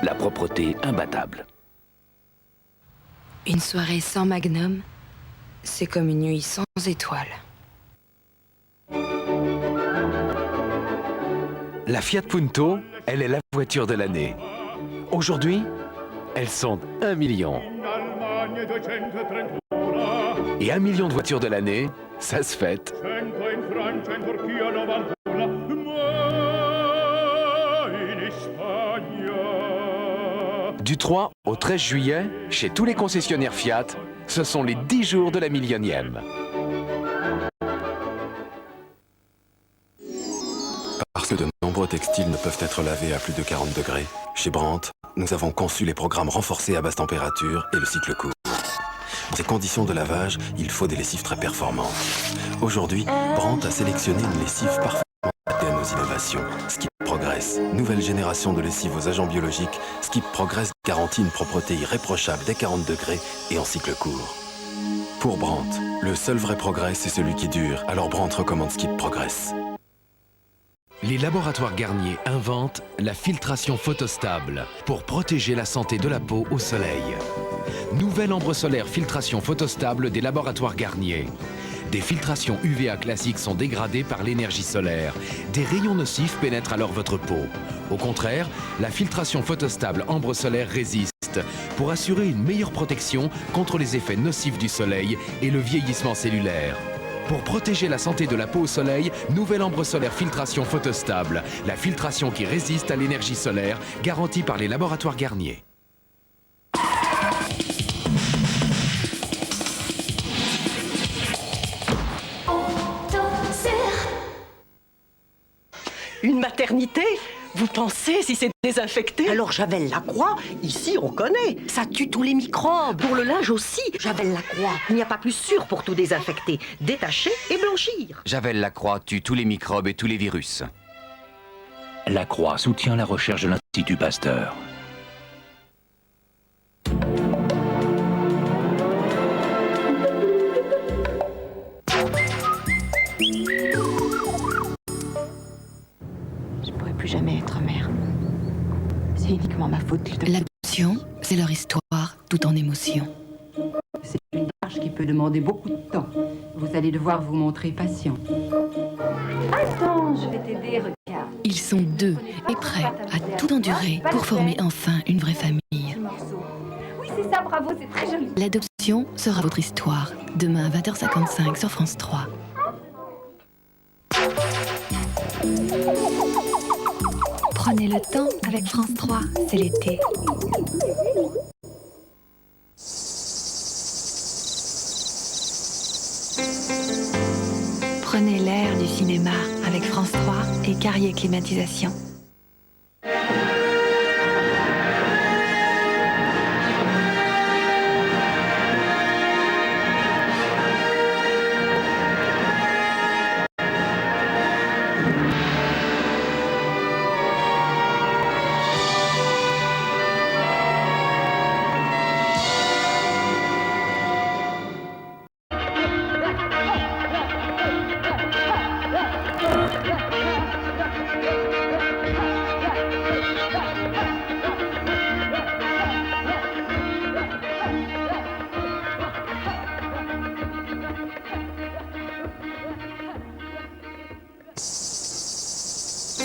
la propreté imbattable. Une soirée sans Magnum, c'est comme une nuit sans étoiles. La Fiat Punto, elle est la voiture de l'année. Aujourd'hui, elles sont 1 million. Et 1 million de voitures de l'année, ça se fête. Du 3 au 13 juillet, chez tous les concessionnaires Fiat, ce sont les 10 jours de la millionième. Parce que de nombreux textiles ne peuvent être lavés à plus de 40 degrés, chez Brandt, nous avons conçu les programmes renforcés à basse température et le cycle court. Dans ces conditions de lavage, il faut des lessives très performantes. Aujourd'hui, Brandt a sélectionné une lessive parfaitement adaptée à nos innovations. Skip Progress, nouvelle génération de lessive aux agents biologiques. Skip Progress garantit une propreté irréprochable dès 40 degrés et en cycle court. Pour Brandt, le seul vrai progrès, c'est celui qui dure. Alors Brandt recommande Skip Progress. Les laboratoires Garnier inventent la filtration photostable pour protéger la santé de la peau au soleil. Nouvelle ambre solaire filtration photostable des laboratoires Garnier. Des filtrations UVA classiques sont dégradées par l'énergie solaire. Des rayons nocifs pénètrent alors votre peau. Au contraire, la filtration photostable ambre solaire résiste pour assurer une meilleure protection contre les effets nocifs du soleil et le vieillissement cellulaire. Pour protéger la santé de la peau au soleil, nouvelle ambre solaire filtration photostable. La filtration qui résiste à l'énergie solaire, garantie par les laboratoires Garnier. Une maternité? Vous pensez si c'est désinfecté? Alors Javel Lacroix, ici on connaît. Ça tue tous les microbes. Pour le linge aussi, Javel Lacroix. Il n'y a pas plus sûr pour tout désinfecter. Détacher et blanchir. Javel Lacroix tue tous les microbes et tous les virus. Lacroix soutient la recherche de l'Institut Pasteur. Je pourrais plus jamais être mère. C'est uniquement ma faute. L'adoption, c'est leur histoire, tout en émotion. C'est une démarche qui peut demander beaucoup de temps. Vous allez devoir vous montrer patient. Attends, je vais t'aider, regarde. Ils sont deux et prêts à tout endurer pour former enfin une vraie famille. Oui, c'est ça, bravo, c'est très joli. L'adoption sera votre histoire, demain à 20h55 sur France 3. Prenez le temps avec France 3, c'est l'été. Prenez l'air du cinéma avec France 3 et Carrier Climatisation.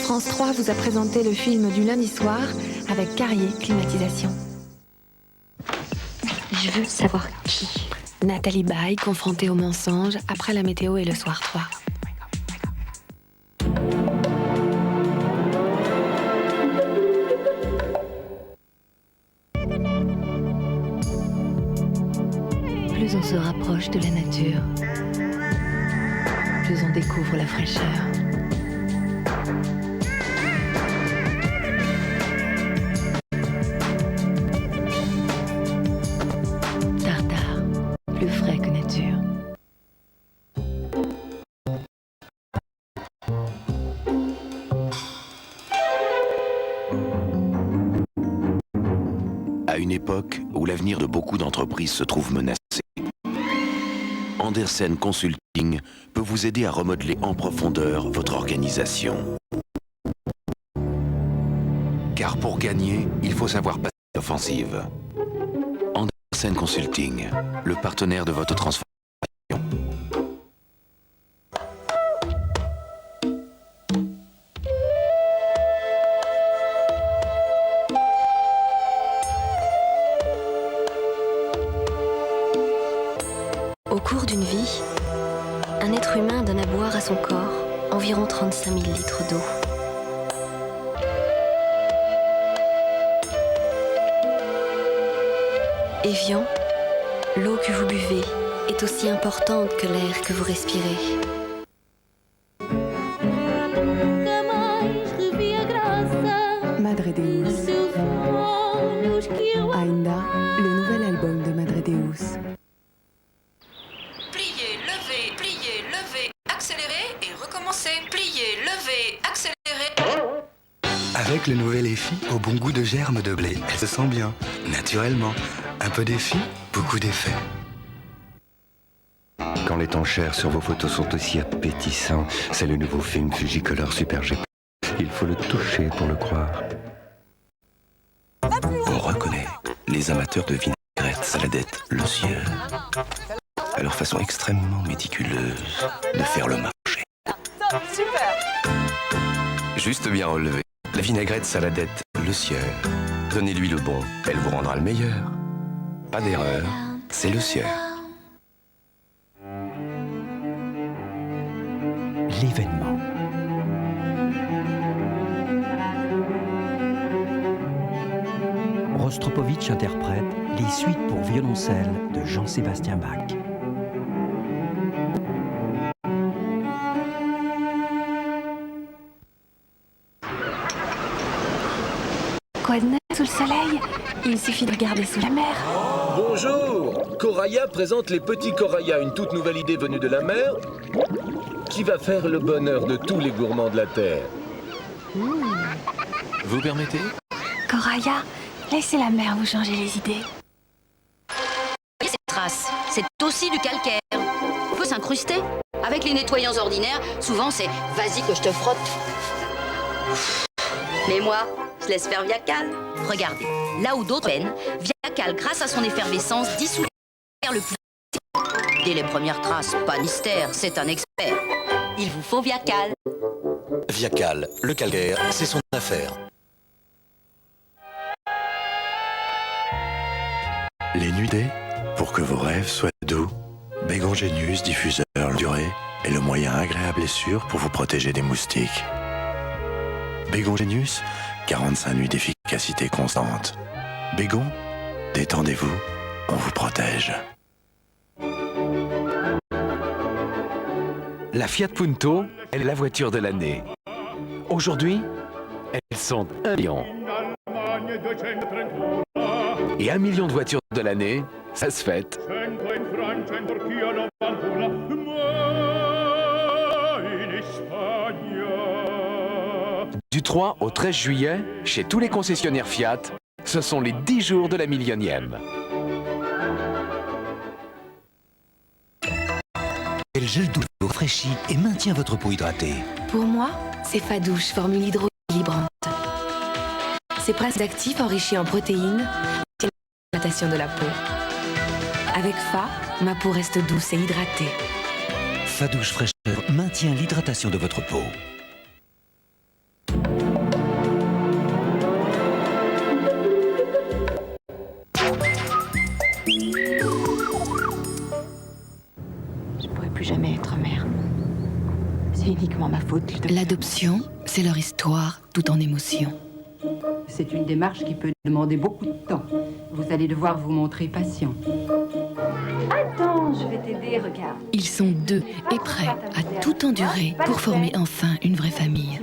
France 3 vous a présenté le film du lundi soir avec Carrier Climatisation. Je veux savoir qui. Nathalie Baye, confrontée au mensonge après la météo et le soir 3. Plus on se rapproche de la nature, plus on découvre la fraîcheur. Tartare, plus frais que nature. À une époque où l'avenir de beaucoup d'entreprises se trouve menacé, Andersen Consulting peut vous aider à remodeler en profondeur votre organisation. car pour gagner, il faut savoir passer l'offensive. Andersen Consulting, le partenaire de votre transformation. Au cours d'une vie, un être humain donne à boire à son corps environ 35 000 litres d'eau. Evian, l'eau que vous buvez est aussi importante que l'air que vous respirez. Madre Deus. Ainda, le nouvel album de Madre Deus. Plier, lever, accélérer et recommencer. Plier, lever, accélérer. Avec le nouvel EFI au bon goût de germe de blé, elle se sent bien, naturellement. Un peu d'EFI, beaucoup d'effets. Quand les tons chers sur vos photos sont aussi appétissants, c'est le nouveau film Fujicolor Super GP. Il faut le toucher pour le croire. On reconnaît les amateurs de vinaigrette, saladette, le sieur, à leur façon extrêmement méticuleuse de faire le marché. Super. Juste bien relevé. La vinaigrette, saladette, le sieur. Donnez-lui le bon, elle vous rendra le meilleur. Pas d'erreur, c'est le sieur. L'événement. Rostropovitch interprète les suites pour violoncelle de Jean-Sébastien Bach. Quoi de neuf sous le soleil? Il suffit de regarder sous la mer. Bonjour! Coraya présente les petits Coraya, une toute nouvelle idée venue de la mer qui va faire le bonheur de tous les gourmands de la Terre. Vous permettez? Coraya, laissez la mer vous changer les idées. Ces traces, c'est aussi du calcaire. On peut s'incruster. Avec les nettoyants ordinaires, souvent c'est « vas-y que je te frotte ». Mais moi, je laisse faire Viacal. Regardez, là où d'autres peines, Viacal, grâce à son effervescence, dissout le plus. Dès les premières traces, pas mystère, c'est un expert. Il vous faut Viacal. Viacal, le calcaire, c'est son affaire. Les nudés, pour que vos rêves soient doux, Bégon Genius diffuseur durée est le moyen agréable et sûr pour vous protéger des moustiques. Bégon Genius, 45 nuits d'efficacité constante. Bégon, détendez-vous, on vous protège. La Fiat Punto est la voiture de l'année. Aujourd'hui, elles sont 1 million. Et 1 million de voitures de l'année, ça se fête. Du 3 au 13 juillet, chez tous les concessionnaires Fiat, ce sont les 10 jours de la millionième. Le gel doux rafraîchit et maintient votre peau hydratée. Pour moi, c'est Fadouche, formule hydro-équilibrante. Ces principes actifs enrichis en protéines et l'hydratation de la peau. Avec Fa, ma peau reste douce et hydratée. Fadouche fraîcheur maintient l'hydratation de votre peau. Je pourrais plus jamais être mère. C'est uniquement ma faute. L'adoption, c'est leur histoire, tout en émotion. C'est une démarche qui peut demander beaucoup de temps. Vous allez devoir vous montrer patient. Attends, je vais t'aider, regarde. Ils sont deux et prêts à tout endurer pour former enfin une vraie famille.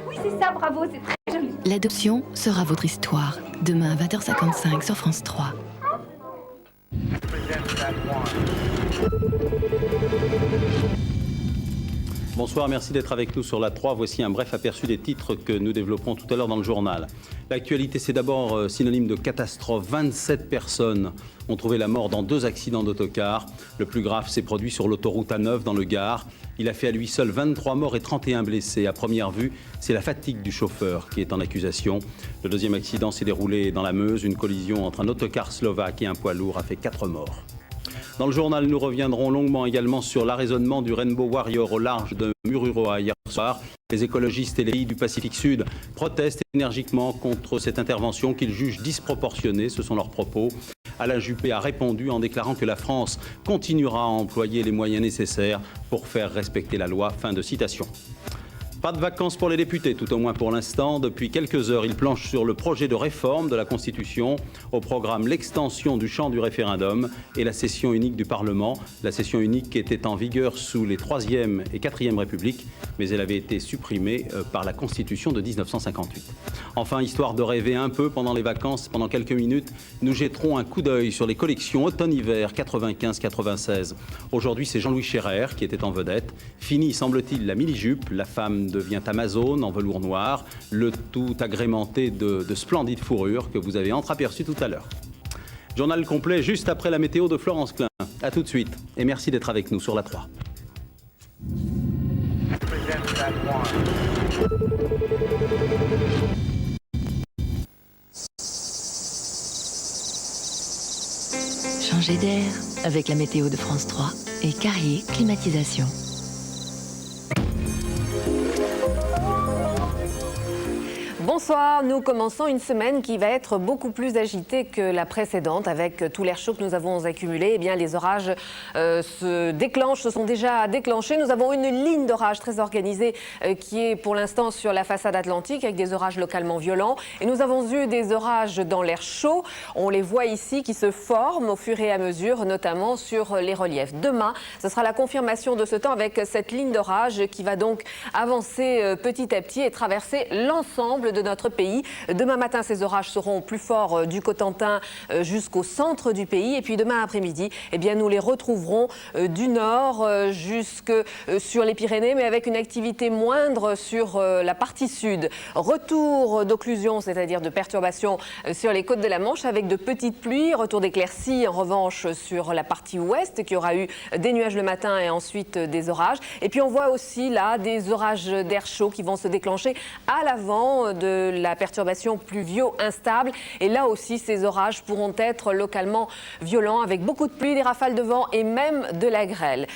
Oui, c'est ça, bravo, c'est très joli. L'adoption sera votre histoire, demain à 20h55 sur France 3. Bonsoir, merci d'être avec nous sur la 3. Voici un bref aperçu des titres que nous développerons tout à l'heure dans le journal. L'actualité, c'est d'abord synonyme de catastrophe. 27 personnes ont trouvé la mort dans 2 accidents d'autocar. Le plus grave s'est produit sur l'autoroute A9 dans le Gard. Il a fait à lui seul 23 morts et 31 blessés. À première vue, c'est la fatigue du chauffeur qui est en accusation. Le deuxième accident s'est déroulé dans la Meuse. Une collision entre un autocar slovaque et un poids lourd a fait 4 morts. Dans le journal, nous reviendrons longuement également sur l'arraisonnement du Rainbow Warrior au large de Mururoa hier soir. Les écologistes et les pays du Pacifique Sud protestent énergiquement contre cette intervention qu'ils jugent disproportionnée, ce sont leurs propos. Alain Juppé a répondu en déclarant que la France continuera à employer les moyens nécessaires pour faire respecter la loi. Fin de citation. Pas de vacances pour les députés, tout au moins pour l'instant. Depuis quelques heures, ils planchent sur le projet de réforme de la Constitution. Au programme, l'extension du champ du référendum et la session unique du Parlement. La session unique était en vigueur sous les 3e et 4e Républiques, mais elle avait été supprimée par la Constitution de 1958. Enfin, histoire de rêver un peu pendant les vacances, pendant quelques minutes, nous jetterons un coup d'œil sur les collections automne-hiver 95-96. Aujourd'hui, c'est Jean-Louis Scherrer qui était en vedette. Fini, semble-t-il, la mini-jupe, la femme devient Amazon en velours noir, le tout agrémenté de splendides fourrures que vous avez entreaperçues tout à l'heure. Journal complet juste après la météo de Florence Klein. A tout de suite et merci d'être avec nous sur la 3. Changer d'air avec la météo de France 3 et Carrier Climatisation. Bonsoir, nous commençons une semaine qui va être beaucoup plus agitée que la précédente avec tout l'air chaud que nous avons accumulé. Eh bien, les orages se sont déjà déclenchés. Nous avons une ligne d'orage très organisée qui est pour l'instant sur la façade atlantique avec des orages localement violents. Et nous avons eu des orages dans l'air chaud. On les voit ici qui se forment au fur et à mesure, notamment sur les reliefs. Demain, ce sera la confirmation de ce temps avec cette ligne d'orage qui va donc avancer petit à petit et traverser l'ensemble de notre pays. Demain matin, ces orages seront plus forts du Cotentin jusqu'au centre du pays. Et puis demain après-midi, eh bien, nous les retrouverons du nord jusque sur les Pyrénées, mais avec une activité moindre sur la partie sud. Retour d'occlusion, c'est-à-dire de perturbations sur les côtes de la Manche avec de petites pluies. Retour d'éclaircies, en revanche, sur la partie ouest qui aura eu des nuages le matin et ensuite des orages. Et puis on voit aussi là des orages d'air chaud qui vont se déclencher à l'avant de la perturbation pluvio-instable. Et là aussi, ces orages pourront être localement violents avec beaucoup de pluie, des rafales de vent et même de la grêle.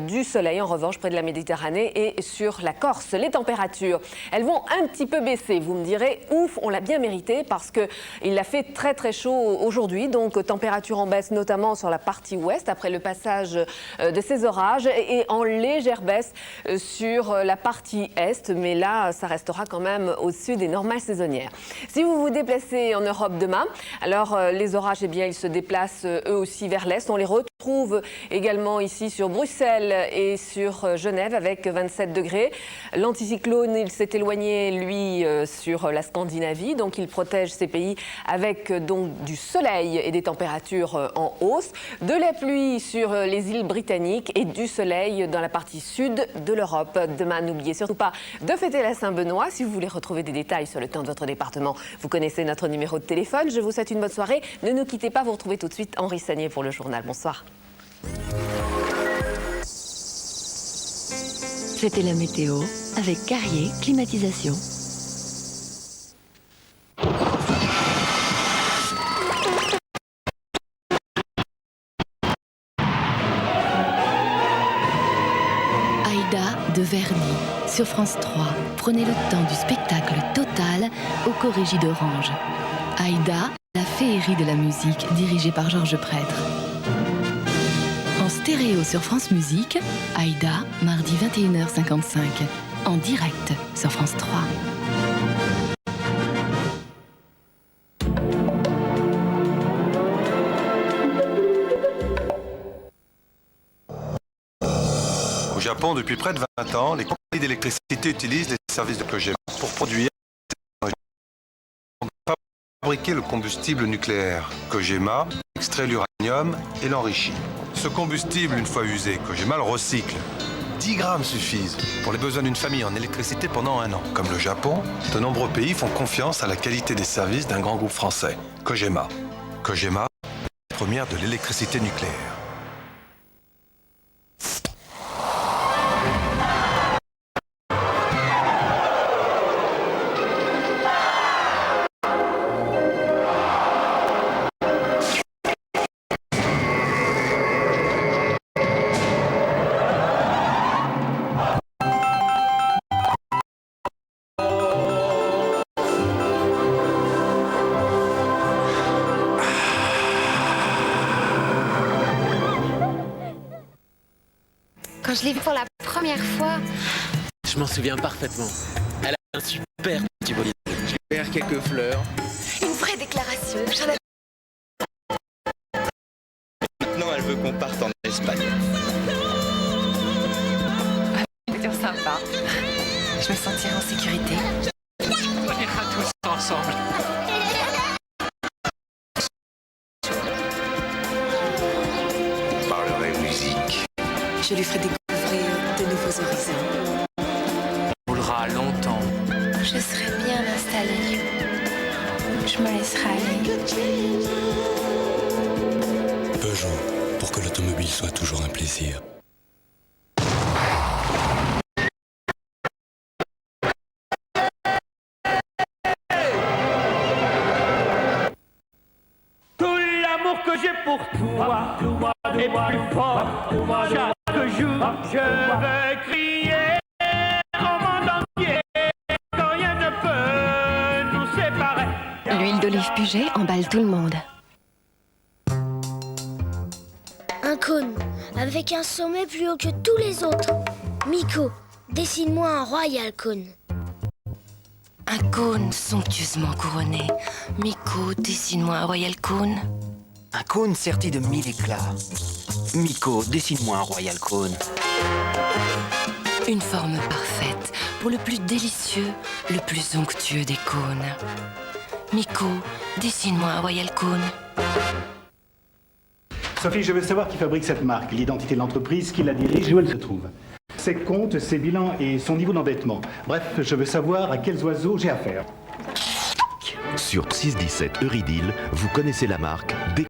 Du soleil, en revanche, près de la Méditerranée et sur la Corse. Les températures, elles vont un petit peu baisser. Vous me direz, ouf, on l'a bien mérité parce qu'il a fait très très chaud aujourd'hui. Donc, température en baisse, notamment sur la partie ouest après le passage de ces orages et en légère baisse sur la partie est. Mais là, ça restera quand même au-dessus des normales saisonnières. Si vous vous déplacez en Europe demain, alors les orages, eh bien, ils se déplacent eux aussi vers l'est. On les retrouve également ici sur Bruxelles et sur Genève avec 27 degrés. L'anticyclone, il s'est éloigné, lui, sur la Scandinavie. Donc, il protège ces pays avec donc du soleil et des températures en hausse. De la pluie sur les îles britanniques et du soleil dans la partie sud de l'Europe. Demain, n'oubliez surtout pas de fêter la Saint-Benoît. Si vous voulez retrouver des détails sur le temps de votre département, vous connaissez notre numéro de téléphone. Je vous souhaite une bonne soirée. Ne nous quittez pas, vous retrouvez tout de suite Henri Sagnier pour le journal. Bonsoir. C'était la météo avec Carrier Climatisation. Aïda de Verny sur France 3. Prenez le temps du spectacle total au Corrégie d'Orange. Aïda, la féerie de la musique, dirigée par Georges Prêtre. En stéréo sur France Musique, Aïda, mardi 21h55. En direct sur France 3. Au Japon, depuis près de 20 ans, les compagnies d'électricité utilisent les services de Kojima pour produire fabriquer le combustible nucléaire. Kojima extrait l'uranium et l'enrichit. Ce combustible, une fois usé, Kojima le recycle. 10 grammes suffisent pour les besoins d'une famille en électricité pendant 1 an. Comme le Japon, de nombreux pays font confiance à la qualité des services d'un grand groupe français, Kojima. Kojima, première de l'électricité nucléaire. Quand je l'ai vue pour la première fois, Je m'en souviens parfaitement. Elle a un super petit bolide. Je lui ai offert quelques fleurs. une vraie déclaration. J'en avais... Maintenant, elle veut qu'on parte en Espagne. C'est sympa. Je me sentirai en sécurité. On ira tous ensemble. On parlerait musique. Je lui ferai découvrir de nouveaux horizons. On roulera longtemps. Je serai bien installée. Je me laisserai aller. Peugeot, pour que l'automobile soit toujours un plaisir. Tout l'amour que j'ai pour toi est plus fort. Chaque jour, je veux crier au monde entier quand rien ne peut nous séparer. L'huile d'olive Puget emballe tout le monde. Un cône, avec un sommet plus haut que tous les autres. Miko, dessine-moi un royal cône. Un cône somptueusement couronné. Miko, dessine-moi un royal cône. Un cône serti de 1000 éclats. Miko, dessine-moi un royal cône. Une forme parfaite pour le plus délicieux, le plus onctueux des cônes. Miko, dessine-moi un royal cône. Sophie, je veux savoir qui fabrique cette marque, l'identité de l'entreprise, qui la dirige, où elle se trouve. Ses comptes, ses bilans et son niveau d'endettement. Bref, je veux savoir à quels oiseaux j'ai affaire. Sur 617 Eurydice, vous connaissez la marque dès